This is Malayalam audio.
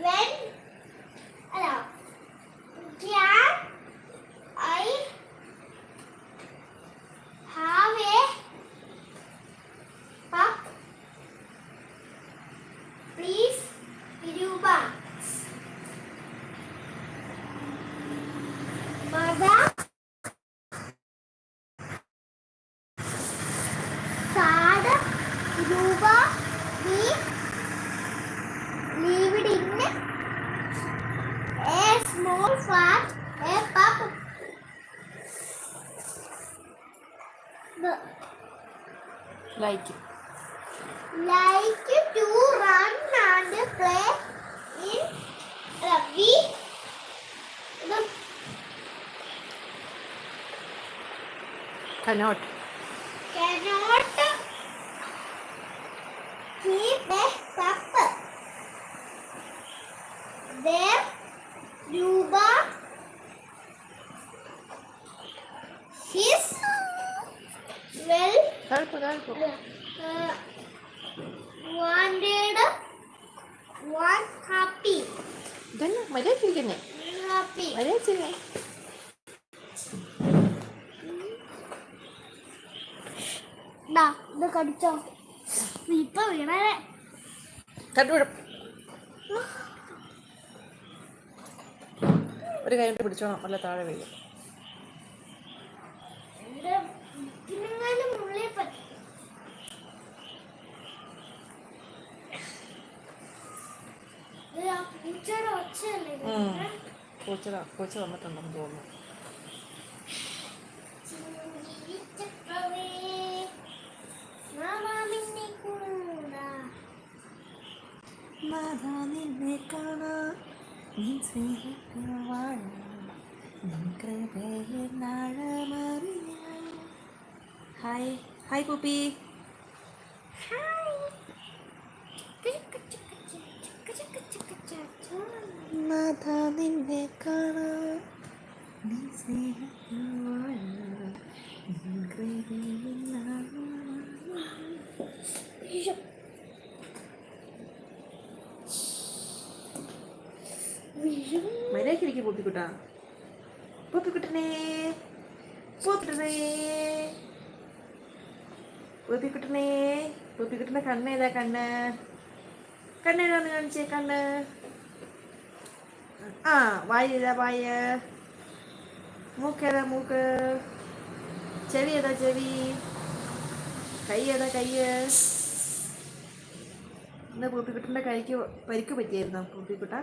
when can I have a pup, please? Iruba. Mother, father, Iruba, we leave it in a small flat, a pup. Like to run and play in we cannot keep a pup. There, Yuba, his well wanted one happy. ഇതന്നെ മര്യാദ Happy. മര്യാദ ഇത് കടിച്ചോ ഇപ്പൊ വീണേ കണ്ടുവിടും. ഒരു കൈ കൊണ്ട് പിടിച്ചോണം, അല്ല താഴെ വീഴും. പൂച്ച വന്നിട്ടുണ്ടെന്ന് തോന്നുന്നു. ഹായ് ഹായ് കുപ്പി. നിന്നെ കാണാൻ മര്യാദക്കിരിക്കും പൂപ്പിക്കുട്ടാ. പൂപ്പിക്കുട്ടനെ പൂപ്പിക്കുട്ടനെ പൂപ്പിക്കുട്ടനെ പൂപ്പിക്കുട്ടൻ്റെ കണ്ണേതാ? കണ്ണേതാന്ന് കാണിച്ചേ. കണ്ണ് ആ വായേതാ? വായ. മൂക്കേതാ? മൂക്ക്. ചെവി ഏതാ? ചെവി. കൈ ഏതാ? കയ്യ്. ഇന്ന് പൂപ്പിക്കുട്ടൻ്റെ കൈക്ക് പരിക്ക് പറ്റിയായിരുന്നോ പൂപ്പിക്കുട്ട?